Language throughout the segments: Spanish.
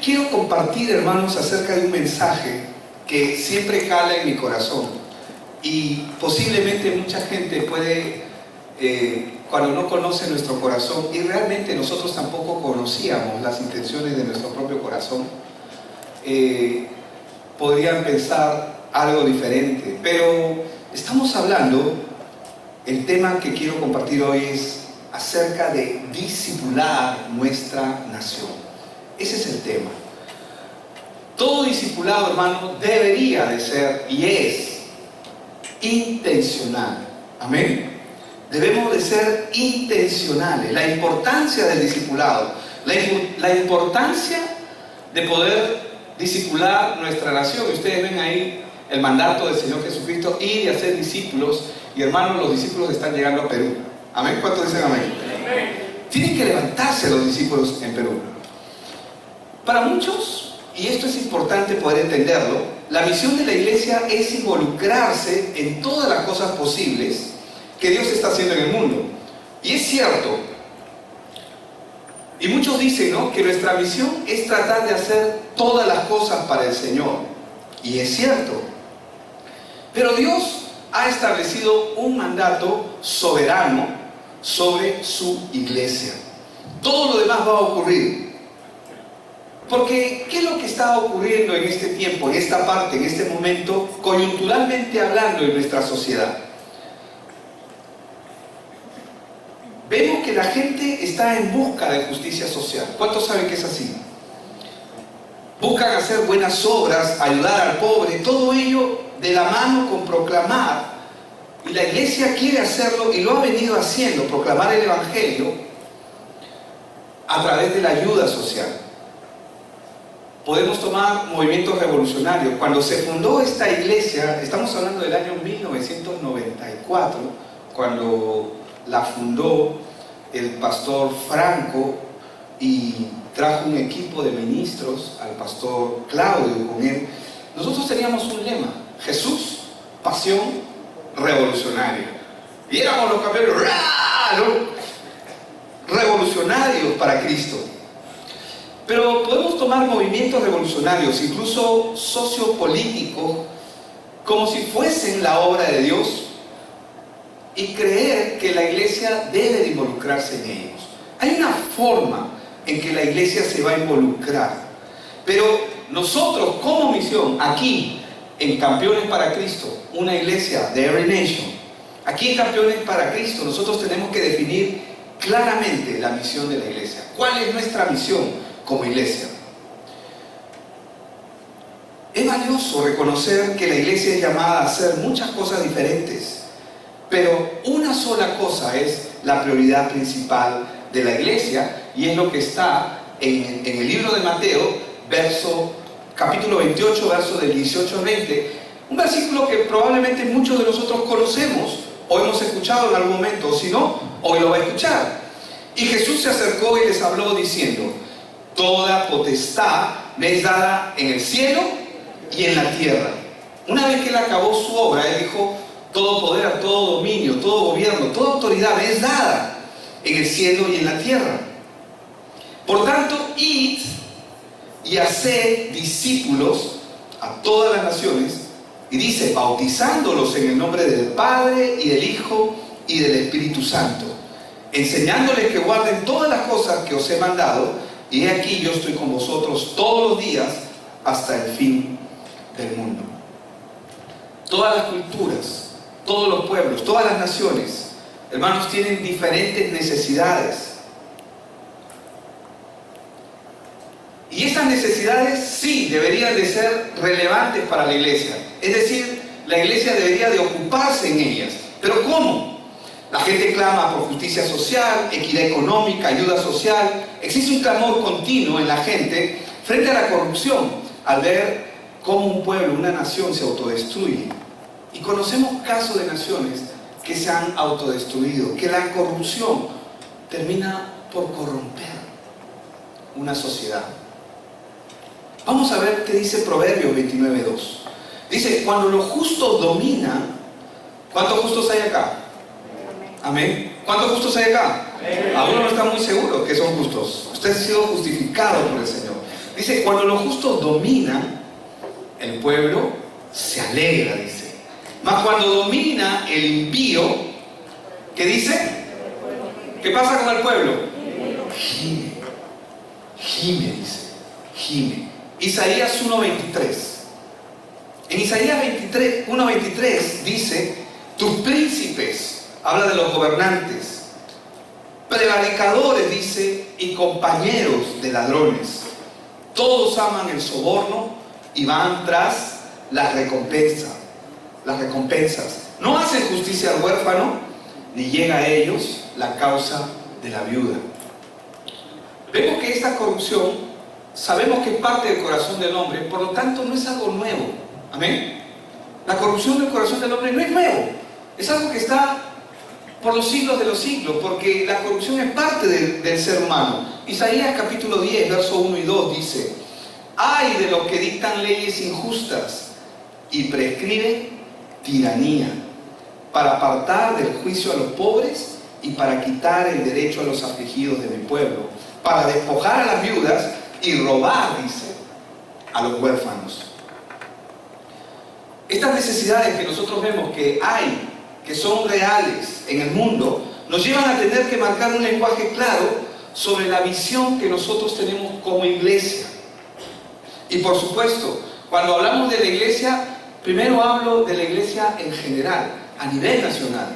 quiero compartir, hermanos, acerca de un mensaje que siempre cala en mi corazón. Y posiblemente mucha gente puede, cuando no conoce nuestro corazón, y realmente nosotros tampoco conocíamos las intenciones de nuestro propio corazón, podrían pensar algo diferente. Pero estamos hablando, el tema que quiero compartir hoy es acerca de discipular nuestra nación. Ese es el tema. Todo discipulado, hermano, debería de ser y es intencional. Amén. Debemos de ser intencionales. La importancia del discipulado, la importancia de poder discipular nuestra nación. Ustedes ven ahí el mandato del Señor Jesucristo, ir y hacer discípulos. Y hermanos, los discípulos están llegando a Perú. Amén. ¿Cuántos dicen amén? Amén. Tienen que levantarse los discípulos en Perú. Para muchos, y esto es importante poder entenderlo, la misión de la iglesia es involucrarse en todas las cosas posibles que Dios está haciendo en el mundo. Y es cierto. Y muchos dicen, ¿no?, que nuestra misión es tratar de hacer todas las cosas para el Señor. Y es cierto. Pero Dios ha establecido un mandato soberano sobre su iglesia. Todo lo demás va a ocurrir. Porque, ¿qué es lo que está ocurriendo en este tiempo, en esta parte, en este momento, coyunturalmente hablando en nuestra sociedad? Vemos que la gente está en busca de justicia social. ¿Cuántos saben que es así? Buscan hacer buenas obras, ayudar al pobre, todo ello de la mano con proclamar. Y la iglesia quiere hacerlo y lo ha venido haciendo, proclamar el evangelio a través de la ayuda social. Podemos tomar movimientos revolucionarios. Cuando se fundó esta iglesia, estamos hablando del año 1994, cuando la fundó el pastor Franco y trajo un equipo de ministros, al pastor Claudio con él. Nosotros teníamos un lema: Jesús, pasión, revolucionaria. Y éramos los campeones revolucionarios para Cristo. Pero podemos tomar movimientos revolucionarios, incluso sociopolíticos, como si fuesen la obra de Dios, y creer que la iglesia debe de involucrarse en ellos. Hay una forma en que la iglesia se va a involucrar, pero nosotros como misión, aquí en Campeones para Cristo, una iglesia de Every Nation, aquí en Campeones para Cristo, nosotros tenemos que definir claramente la misión de la iglesia. ¿Cuál es nuestra misión como iglesia? Es valioso reconocer que la iglesia es llamada a hacer muchas cosas diferentes, pero una sola cosa es la prioridad principal de la iglesia, y es lo que está en el libro de Mateo, capítulo 28, versos del 18 al 20, un versículo que probablemente muchos de nosotros conocemos o hemos escuchado en algún momento, o si no, hoy lo va a escuchar. Y Jesús se acercó y les habló diciendo: toda potestad me es dada en el cielo y en la tierra. Una vez que él acabó su obra, él dijo: todo poder, todo dominio, todo gobierno, toda autoridad me es dada en el cielo y en la tierra. Por tanto, id y haced discípulos a todas las naciones, y dice, bautizándolos en el nombre del Padre y del Hijo y del Espíritu Santo, enseñándoles que guarden todas las cosas que os he mandado, y he aquí yo estoy con vosotros todos los días hasta el fin del mundo. Todas las culturas, todos los pueblos, todas las naciones, hermanos, tienen diferentes necesidades. Y esas necesidades sí deberían de ser relevantes para la iglesia. Es decir, la iglesia debería de ocuparse en ellas. ¿Pero cómo? La gente clama por justicia social, equidad económica, ayuda social. Existe un clamor continuo en la gente frente a la corrupción, al ver cómo un pueblo, una nación se autodestruye. Y conocemos casos de naciones que se han autodestruido, que la corrupción termina por corromper una sociedad. Vamos a ver qué dice Proverbios 29:2. Dice, cuando los justos dominan, ¿cuántos justos hay acá? Amén. ¿Cuántos justos hay acá? Algunos no están muy seguros que son justos. Usted ha sido justificado por el Señor. Dice, cuando los justos dominan, el pueblo se alegra, dice. Mas cuando domina el impío, ¿qué dice? ¿Qué pasa con el pueblo? Gime. Gime, dice. Gime. Isaías 1:23. En Isaías 1:23 dice, tus príncipes, habla de los gobernantes, prevaricadores, dice, y compañeros de ladrones, todos aman el soborno y van tras las recompensas. No hacen justicia al huérfano, ni llega a ellos la causa de la viuda. Vemos que esta corrupción, sabemos que es parte del corazón del hombre, por lo tanto no es algo nuevo. Amén. La corrupción del corazón del hombre no es nuevo, es algo que está por los siglos de los siglos, porque la corrupción es parte del ser humano. Isaías capítulo 10, verso 1 y 2 dice, ay de los que dictan leyes injustas y prescriben tiranía, para apartar del juicio a los pobres y para quitar el derecho a los afligidos de mi pueblo, para despojar a las viudas y robar, dice, a los huérfanos. Estas necesidades que nosotros vemos que hay, que son reales en el mundo, nos llevan a tener que marcar un lenguaje claro sobre la visión que nosotros tenemos como iglesia. Y por supuesto, cuando hablamos de la iglesia, primero hablo de la iglesia en general, a nivel nacional.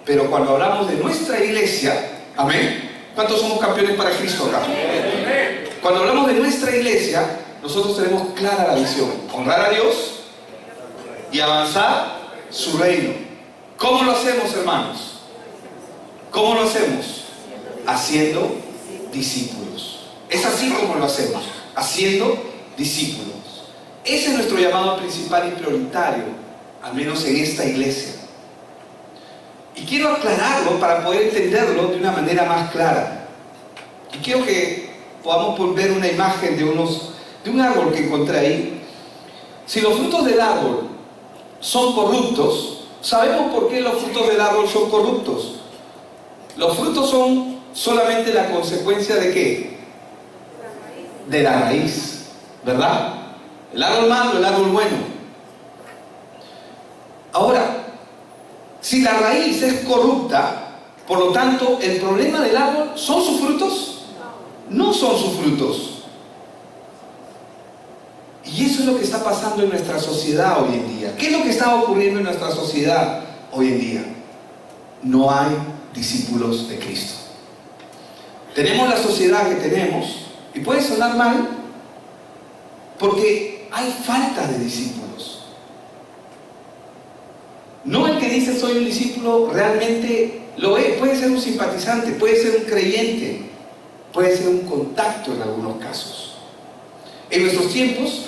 Pero cuando hablamos de nuestra iglesia, amén, ¿cuántos somos campeones para Cristo acá? Cuando hablamos de nuestra iglesia, nosotros tenemos clara la visión: honrar a Dios y avanzar su reino. ¿Cómo lo hacemos, hermanos? ¿Cómo lo hacemos? Haciendo discípulos. Es así como lo hacemos, haciendo discípulos. Ese es nuestro llamado principal y prioritario, al menos en esta iglesia. Y quiero aclararlo para poder entenderlo de una manera más clara. Y quiero que podamos ver una imagen de un árbol que encontré ahí. Si los frutos del árbol son corruptos, ¿sabemos por qué los frutos del árbol son corruptos? Los frutos son solamente la consecuencia ¿de qué? De la raíz, ¿verdad? El árbol malo, el árbol bueno. Ahora, si la raíz es corrupta, por lo tanto, ¿el problema del árbol son sus frutos? No son sus frutos. Y eso es lo que está pasando en nuestra sociedad hoy en día. ¿Qué es lo que está ocurriendo en nuestra sociedad hoy en día? No hay discípulos de Cristo. Tenemos la sociedad que tenemos, y puede sonar mal, porque hay falta de discípulos. No el que dice soy un discípulo realmente lo es. Puede ser un simpatizante, puede ser un creyente, puede ser un contacto en algunos casos. En nuestros tiempos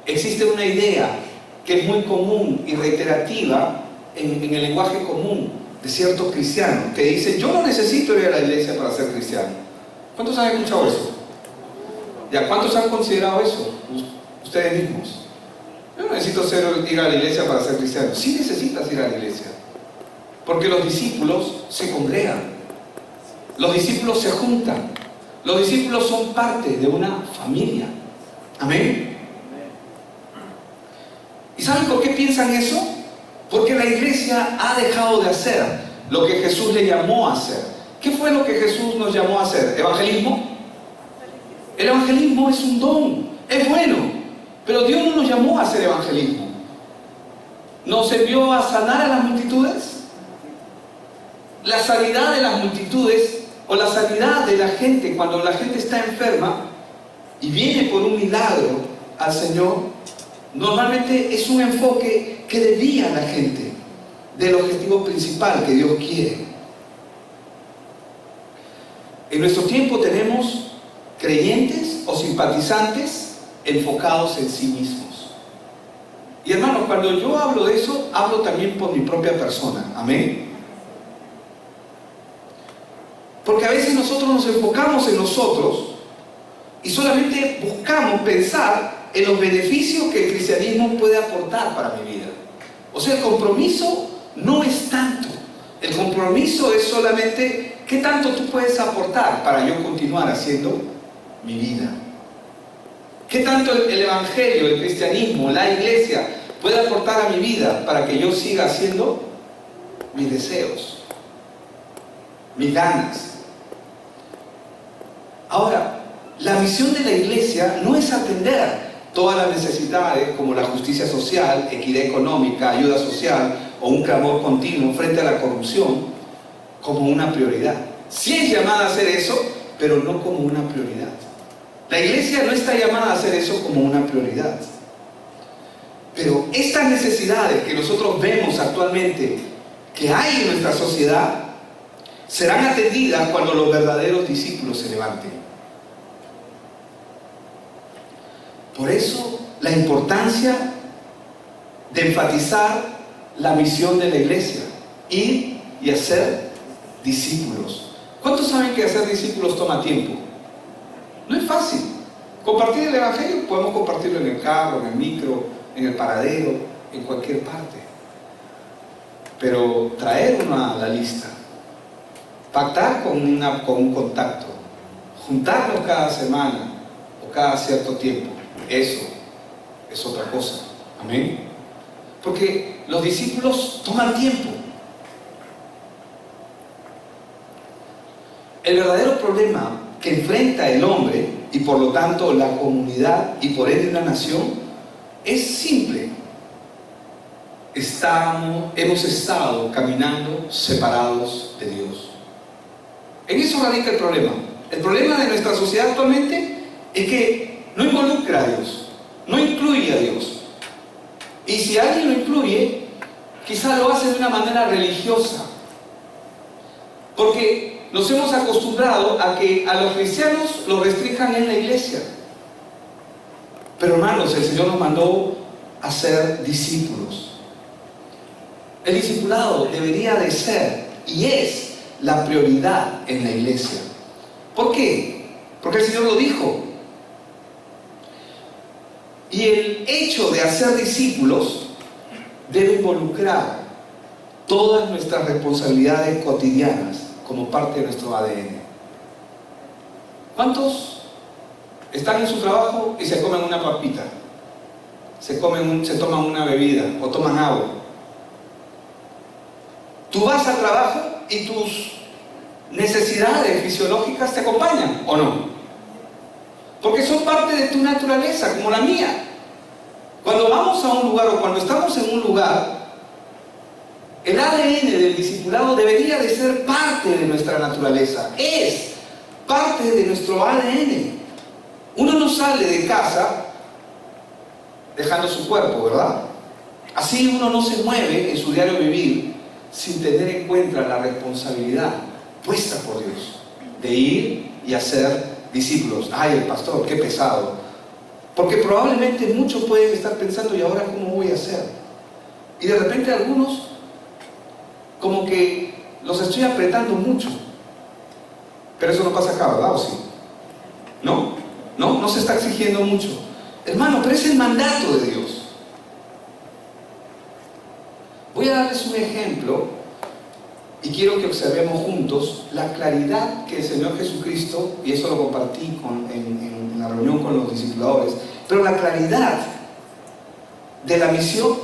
existe una idea que es muy común y reiterativa en el lenguaje común de ciertos cristianos, que dicen: yo no necesito ir a la iglesia para ser cristiano. ¿Cuántos han escuchado eso? ¿Ya cuántos han considerado eso? Ustedes mismos. Yo no necesito ir a la iglesia para ser cristiano. Sí necesitas ir a la iglesia, porque los discípulos se congregan, los discípulos se juntan, los discípulos son parte de una familia. Amén. ¿Y saben por qué piensan eso? Porque la iglesia ha dejado de hacer lo que Jesús le llamó a hacer. ¿Qué fue lo que Jesús nos llamó a hacer? ¿Evangelismo? El evangelismo es un don, es bueno, pero Dios no nos llamó a hacer evangelismo. ¿Nos envió a sanar a las multitudes? La sanidad de las multitudes, o la sanidad de la gente cuando la gente está enferma y viene por un milagro al Señor, normalmente es un enfoque que desvía a la gente del objetivo principal que Dios quiere. En nuestro tiempo tenemos creyentes o simpatizantes enfocados en sí mismos. Y hermanos, cuando yo hablo de eso, hablo también por mi propia persona. Amén. Porque a veces nosotros nos enfocamos en nosotros y solamente buscamos pensar en los beneficios que el cristianismo puede aportar para mi vida. O sea, el compromiso no es tanto. El compromiso es solamente qué tanto tú puedes aportar para yo continuar haciendo mi vida. ¿Qué tanto el evangelio, el cristianismo, la iglesia puede aportar a mi vida para que yo siga haciendo mis deseos, mis ganas? Ahora, la misión de la iglesia no es atender todas las necesidades como la justicia social, equidad económica, ayuda social o un clamor continuo frente a la corrupción como una prioridad. Sí es llamada a hacer eso, pero no como una prioridad. La iglesia no está llamada a hacer eso como una prioridad. Pero estas necesidades que nosotros vemos actualmente que hay en nuestra sociedad serán atendidas cuando los verdaderos discípulos se levanten. Por eso la importancia de enfatizar la misión de la iglesia, ir y hacer discípulos. ¿Cuántos saben que hacer discípulos toma tiempo? No es fácil. Compartir el evangelio, podemos compartirlo en el carro, en el micro, en el paradero, en cualquier parte. Pero traer uno a la lista, pactar con un contacto, juntarnos cada semana o cada cierto tiempo, eso es otra cosa. Amén. Porque los discípulos toman tiempo. El verdadero problema que enfrenta el hombre y por lo tanto la comunidad y por ende la nación es simple. Hemos estado caminando separados de Dios. En eso radica el problema. El problema de nuestra sociedad actualmente es que no involucra a Dios, no incluye a Dios. Y si alguien lo incluye, quizás lo hace de una manera religiosa. Porque nos hemos acostumbrado a que a los cristianos los restrinjan en la iglesia. Pero hermanos, el Señor nos mandó a ser discípulos. El discipulado debería de ser y es la prioridad en la iglesia. ¿Por qué? Porque el Señor lo dijo. Y el hecho de hacer discípulos debe involucrar todas nuestras responsabilidades cotidianas como parte de nuestro ADN. ¿Cuántos están en su trabajo y se comen una papita? Se toman una bebida o toman agua. Tú vas al trabajo y tus necesidades fisiológicas te acompañan, ¿o no? Porque son parte de tu naturaleza, como la mía. Cuando vamos a un lugar o cuando estamos en un lugar, el ADN del discipulado debería de ser parte de nuestra naturaleza. Es parte de nuestro ADN. Uno no sale de casa dejando su cuerpo, ¿verdad? Así uno no se mueve en su diario vivir sin tener en cuenta la responsabilidad puesta por Dios de ir y hacer discípulos. Ay, el pastor, qué pesado. Porque probablemente muchos pueden estar pensando, ¿y ahora cómo voy a hacer? Y de repente algunos como que los estoy apretando mucho. Pero eso no pasa acá, ¿verdad? ¿O sí? ¿No? No se está exigiendo mucho. Hermano, pero es el mandato de Dios. Voy a darles un ejemplo y quiero que observemos juntos la claridad que el Señor Jesucristo, y eso lo compartí en la reunión con los discipuladores, pero la claridad de la misión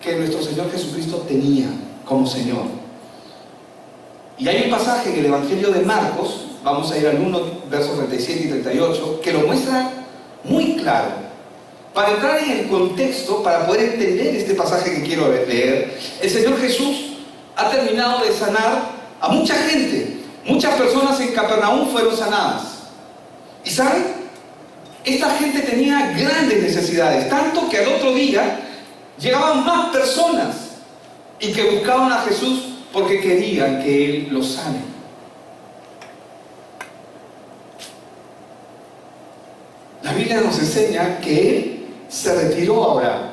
que nuestro Señor Jesucristo tenía como Señor. Y hay un pasaje en el Evangelio de Marcos, vamos a ir al 1, versos 37 y 38, que lo muestra muy claro. Para entrar en el contexto, para poder entender este pasaje que quiero leer, el Señor Jesús ha terminado de sanar a mucha gente. Muchas personas en Capernaum fueron sanadas. ¿Y saben? Esta gente tenía grandes necesidades, tanto que al otro día llegaban más personas y que buscaban a Jesús porque querían que Él los sane. La Biblia nos enseña que Él se retiró ahora.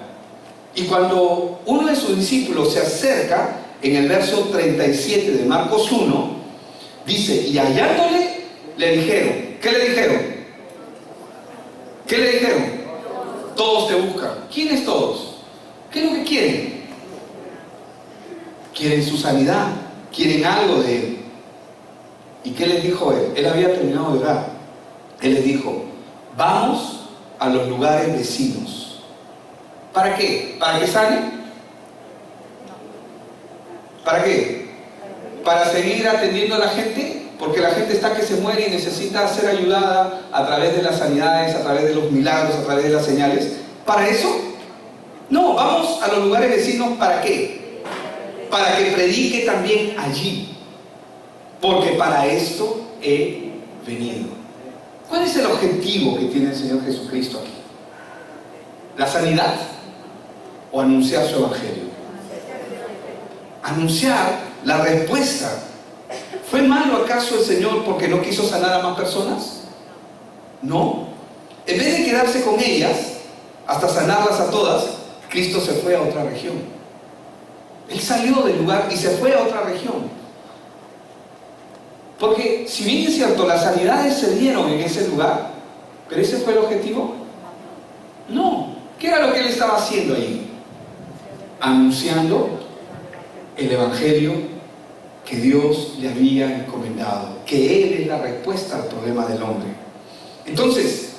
Y cuando uno de sus discípulos se acerca, en el verso 37 de Marcos 1, dice, y hallándole, le dijeron, ¿qué le dijeron? ¿Qué le dijeron? Todos te buscan. ¿Quiénes todos? ¿Qué es lo que quieren? Quieren su sanidad, quieren algo de Él. ¿Y qué les dijo Él? Él había terminado de orar. Él les dijo, vamos a los lugares vecinos. ¿Para qué? ¿Para que sane? ¿Para qué? ¿Para seguir atendiendo a la gente? Porque la gente está que se muere y necesita ser ayudada a través de las sanidades, a través de los milagros, a través de las señales. ¿Para eso? No, vamos a los lugares vecinos. ¿Para qué? Para que predique también allí. Porque para esto he venido. ¿Cuál es el objetivo que tiene el Señor Jesucristo aquí? ¿La sanidad o anunciar su evangelio? Anunciar la respuesta. ¿Fue malo acaso el Señor porque no quiso sanar a más personas? No. En vez de quedarse con ellas hasta sanarlas a todas, Cristo se fue a otra región. Él salió del lugar y se fue a otra región. Porque si bien es cierto, las sanidades se dieron en ese lugar, ¿pero ese fue el objetivo? No. ¿Qué era lo que él estaba haciendo ahí? Anunciando el evangelio que Dios le había encomendado, que Él es la respuesta al problema del hombre. Entonces,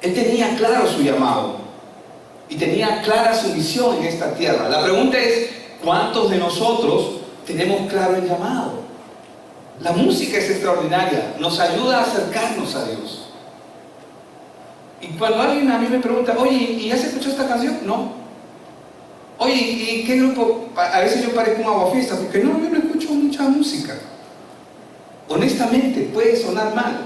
Él tenía claro su llamado y tenía clara su misión en esta tierra. La pregunta es, ¿cuántos de nosotros tenemos claro el llamado? La música es extraordinaria, nos ayuda a acercarnos a Dios. Y cuando alguien a mí me pregunta, oye, ¿y ya se escuchó esta canción? No. Oye, ¿y qué grupo? A veces yo parezco un aguafiesta, porque no, yo no escucho mucha música. Honestamente, puede sonar mal.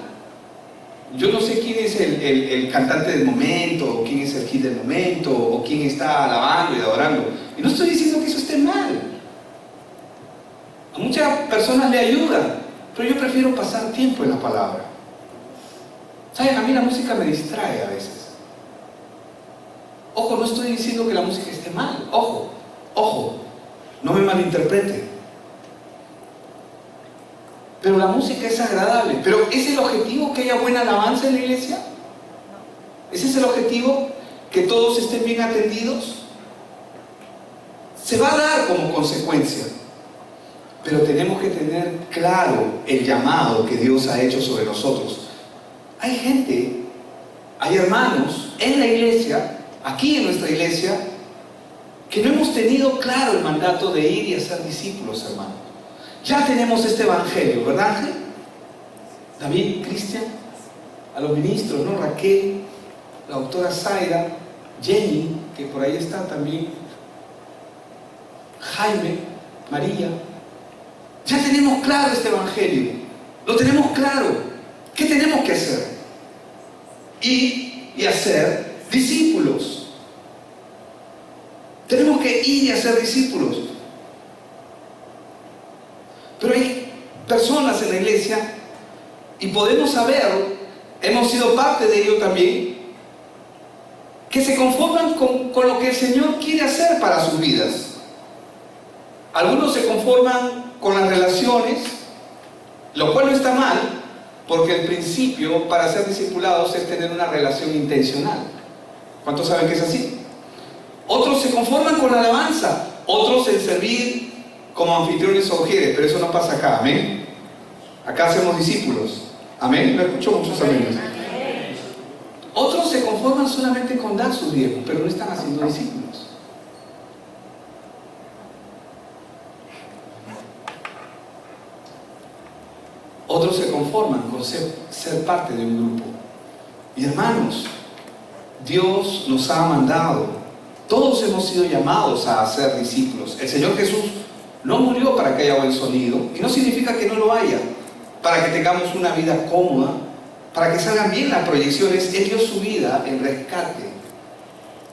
Yo no sé quién es el cantante del momento, o quién es el hit del momento, o quién está alabando y adorando. Y no estoy diciendo que eso esté mal. A muchas personas le ayuda, pero yo prefiero pasar tiempo en la palabra. ¿Saben? A mí la música me distrae a veces. Ojo, no estoy diciendo que la música esté mal. Ojo, no me malinterprete. Pero la música es agradable. ¿Pero es el objetivo que haya buena alabanza en la iglesia? ¿Ese es el objetivo? ¿Que todos estén bien atendidos? Se va a dar como consecuencia. Pero tenemos que tener claro el llamado que Dios ha hecho sobre nosotros. Hay gente, hay hermanos en la iglesia, aquí en nuestra iglesia, que no hemos tenido claro el mandato de ir y hacer discípulos, hermano. Ya tenemos este evangelio, ¿verdad, Ángel? David, Cristian, a los ministros, ¿no? Raquel, la doctora Zaira, Jenny, que por ahí está también, Jaime, María. Ya tenemos claro este evangelio, lo tenemos claro. ¿Qué tenemos que hacer? Ir y hacer discípulos. Tenemos que ir y hacer discípulos. Pero hay personas en la iglesia, y podemos saber, hemos sido parte de ello también, que se conforman con lo que el Señor quiere hacer para sus vidas. Algunos se conforman con las relaciones, lo cual no está mal, porque el principio para ser discipulados es tener una relación intencional. ¿Cuántos saben que es así? Otros se conforman con la alabanza, otros en servir como anfitriones o ujieres, pero eso no pasa acá, amén. Acá hacemos discípulos, amén. Me escucho muchos amigos. Otros se conforman solamente con dar sus diezmos, pero no están haciendo discípulos. Otros se conforman con ser parte de un grupo. Y hermanos, Dios nos ha mandado, todos hemos sido llamados a ser discípulos. El Señor Jesús no murió para que haya buen sonido, y no significa que no lo haya, para que tengamos una vida cómoda, para que salgan bien las proyecciones. Él dio su vida en rescate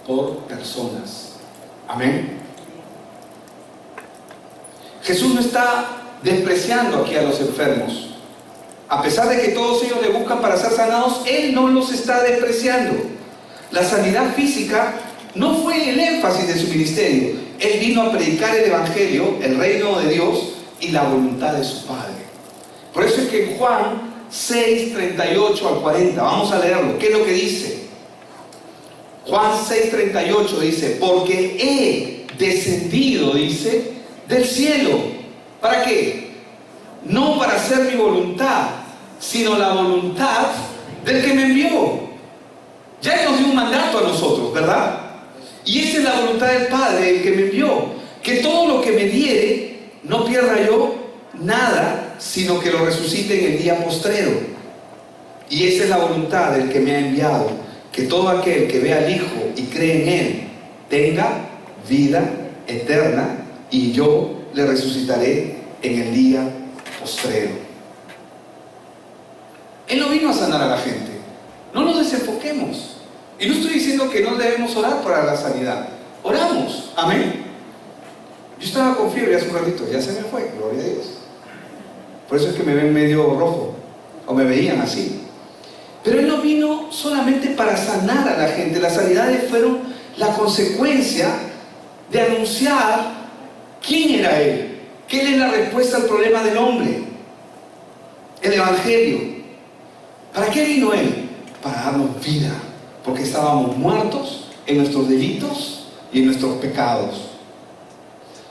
por personas. Amén. Jesús no está despreciando aquí a los enfermos. A pesar de que todos ellos le buscan para ser sanados, Él no los está despreciando. La sanidad física no fue el énfasis de su ministerio. Él vino a predicar el evangelio, el reino de Dios y la voluntad de su Padre. Por eso es que en Juan 6, 38 al 40, vamos a leerlo. ¿Qué es lo que dice? Juan 6, 38 dice: porque he descendido, dice, del cielo. ¿Para qué? No para hacer mi voluntad, sino la voluntad del que me envió. Y esa es la voluntad del Padre, el que me envió, que todo lo que me diere, no pierda yo nada, sino que lo resucite en el día postrero. Y esa es la voluntad del que me ha enviado, que todo aquel que vea al Hijo y cree en Él, tenga vida eterna, y yo le resucitaré en el día postrero. Él no vino a sanar a la gente. No nos desenfoquemos. Y no estoy diciendo que no debemos orar para la sanidad. Oramos, amén. Yo estaba con fiebre hace un ratito, ya se me fue, gloria a Dios. Por eso es que me ven medio rojo, o me veían así. Pero Él no vino solamente para sanar a la gente. Las sanidades fueron la consecuencia de anunciar quién era Él, que Él es la respuesta al problema del hombre, el Evangelio. ¿Para qué vino Él? Para darnos vida, porque estábamos muertos en nuestros delitos y en nuestros pecados.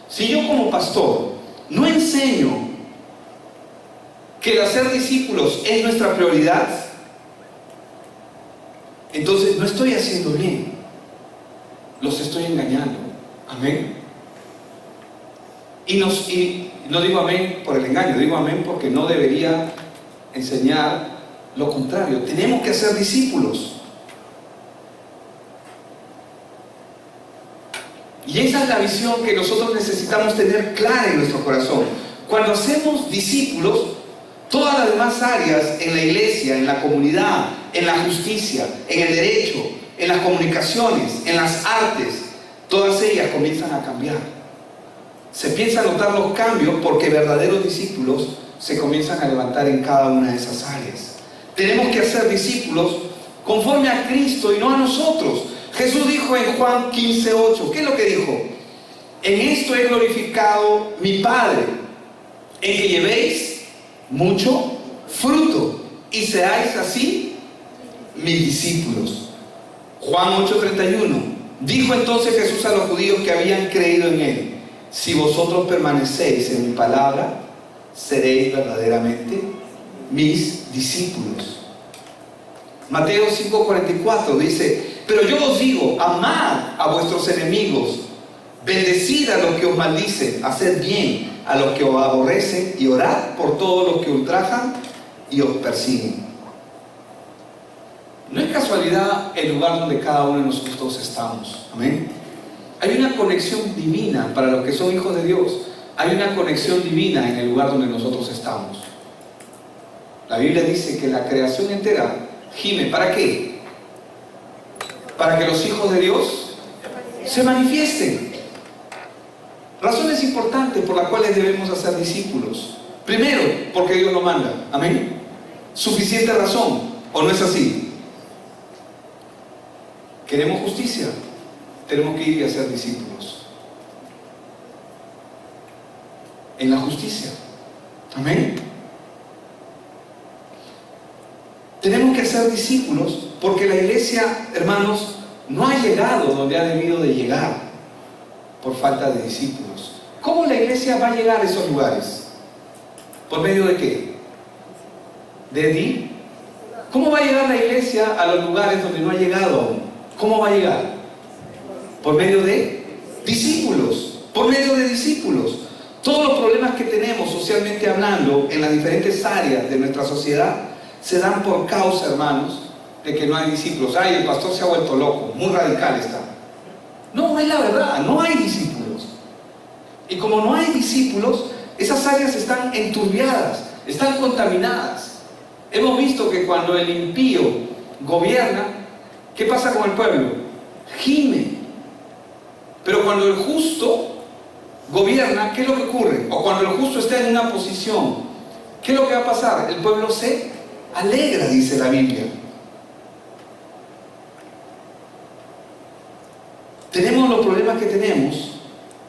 Si yo como pastor no enseño que el hacer discípulos es nuestra prioridad, entonces no estoy haciendo bien, los estoy engañando. Amén. Y no digo amén por el engaño, digo amén porque no debería enseñar lo contrario. Tenemos que hacer discípulos. Y esa es la visión que nosotros necesitamos tener clara en nuestro corazón. Cuando hacemos discípulos, todas las demás áreas en la iglesia, en la comunidad, en la justicia, en el derecho, en las comunicaciones, en las artes, todas ellas comienzan a cambiar. Se empiezan a notar los cambios porque verdaderos discípulos se comienzan a levantar en cada una de esas áreas. Tenemos que hacer discípulos conforme a Cristo y no a nosotros. Jesús dijo en Juan 15:8, ¿qué es lo que dijo? En esto he glorificado mi Padre, en que llevéis mucho fruto y seáis así mis discípulos. Juan 8:31, dijo entonces Jesús a los judíos que habían creído en Él: si vosotros permanecéis en mi palabra, seréis verdaderamente mis discípulos. Mateo 5:44 dice: pero yo os digo, amad a vuestros enemigos, bendecid a los que os maldicen, haced bien a los que os aborrecen y orad por todos los que ultrajan y os persiguen. No es casualidad el lugar donde cada uno de nosotros estamos. Amén. Hay una conexión divina para los que son hijos de Dios. Hay una conexión divina en el lugar donde nosotros estamos. La Biblia dice que la creación entera gime. ¿Para qué? Para que los hijos de Dios se manifiesten. Razones importantes por las cuales debemos hacer discípulos. Primero, porque Dios lo manda. Amén. Suficiente razón, ¿o no es así? Queremos justicia, tenemos que ir y hacer discípulos en la justicia. Amén. Tenemos que hacer discípulos porque la iglesia, hermanos, no ha llegado donde ha debido de llegar por falta de discípulos. ¿Cómo la iglesia va a llegar a esos lugares? ¿Por medio de qué? ¿Cómo va a llegar la iglesia a los lugares donde no ha llegado aún? ¿Cómo va a llegar? Por medio de discípulos. Por medio de discípulos. Todos los problemas que tenemos socialmente hablando en las diferentes áreas de nuestra sociedad se dan por causa, hermanos, de que no hay discípulos. Ay, el pastor se ha vuelto loco, muy radical está. No, es la verdad, no hay discípulos. Y como no hay discípulos, esas áreas están enturbiadas, están contaminadas. Hemos visto que cuando el impío gobierna, ¿qué pasa con el pueblo? Gime. Pero cuando el justo gobierna, ¿qué es lo que ocurre? O cuando el justo está en una posición, ¿qué es lo que va a pasar? El pueblo se alegra, dice la Biblia. Tenemos los problemas que tenemos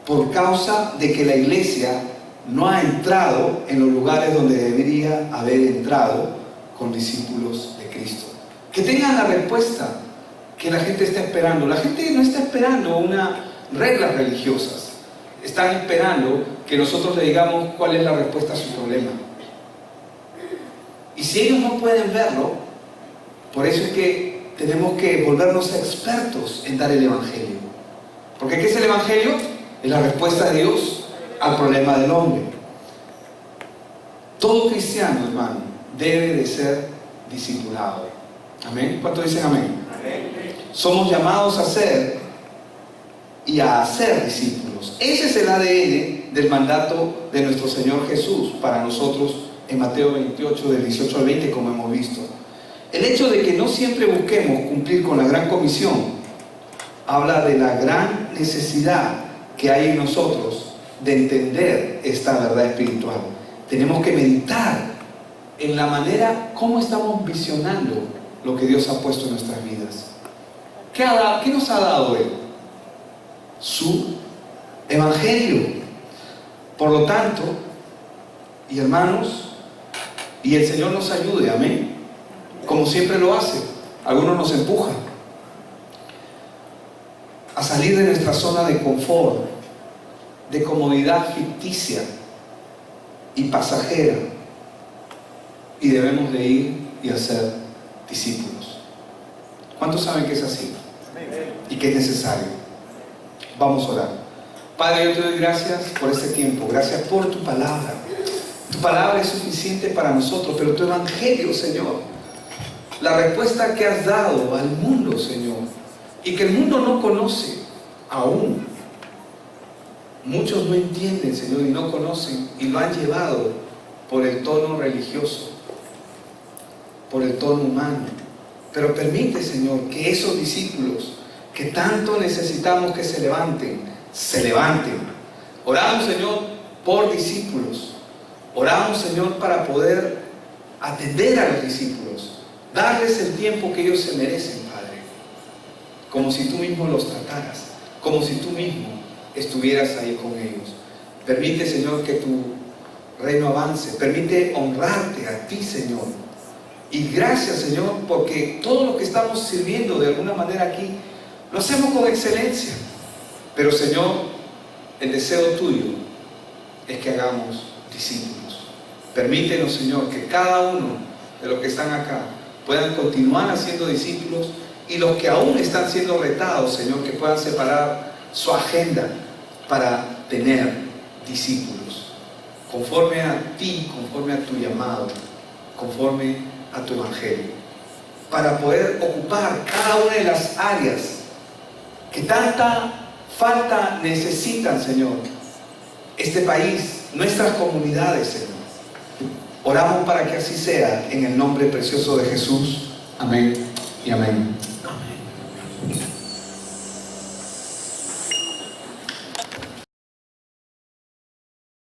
por causa de que la iglesia no ha entrado en los lugares donde debería haber entrado con discípulos de Cristo. Que tengan la respuesta que la gente está esperando. La gente no está esperando unas reglas religiosas. Están esperando que nosotros le digamos cuál es la respuesta a su problema. Y si ellos no pueden verlo, por eso es que tenemos que volvernos expertos en dar el Evangelio. Porque ¿qué es el Evangelio? Es la respuesta de Dios al problema del hombre. Todo cristiano, hermano, debe de ser discipulado. ¿Amén? ¿Cuántos dicen amén? Amén. Somos llamados a ser y a hacer discípulos. Ese es el ADN del mandato de nuestro Señor Jesús para nosotros en Mateo 28, del 18 al 20, como hemos visto. El hecho de que no siempre busquemos cumplir con la gran comisión habla de la gran necesidad que hay en nosotros de entender esta verdad espiritual. Tenemos que meditar en la manera como estamos visionando lo que Dios ha puesto en nuestras vidas. ¿Qué nos ha dado Él? Su Evangelio. Por lo tanto, y hermanos, y el Señor nos ayude, amén, como siempre lo hace. Algunos nos empujan a salir de nuestra zona de confort, de comodidad ficticia y pasajera, y debemos de ir y hacer discípulos. ¿Cuántos saben que es así? Y que es necesario. Vamos a orar. Padre, yo te doy gracias por este tiempo. Gracias por tu palabra. Tu palabra es suficiente para nosotros, pero tu Evangelio, Señor, la respuesta que has dado al mundo, Señor, y que el mundo no conoce aún. Muchos no entienden, Señor, y no conocen, y lo han llevado por el tono religioso, por el tono humano. Pero permite, Señor, que esos discípulos que tanto necesitamos que se levanten, se levanten. Oramos, Señor, por discípulos. Oramos, Señor, para poder atender a los discípulos, darles el tiempo que ellos se merecen, Padre, como si tú mismo los trataras, como si tú mismo estuvieras ahí con ellos. Permite, Señor, que tu reino avance. Permite honrarte a ti, Señor. Y gracias, Señor, porque todo lo que estamos sirviendo de alguna manera aquí lo hacemos con excelencia. Pero, Señor, el deseo tuyo es que hagamos discípulos. Permítenos, Señor, que cada uno de los que están acá puedan continuar haciendo discípulos, y los que aún están siendo retados, Señor, que puedan separar su agenda para tener discípulos conforme a ti, conforme a tu llamado, conforme a tu Evangelio, para poder ocupar cada una de las áreas que tanta falta necesitan, Señor, este país, nuestras comunidades, Señor. Oramos para que así sea, en el nombre precioso de Jesús. Amén y amén. Amén.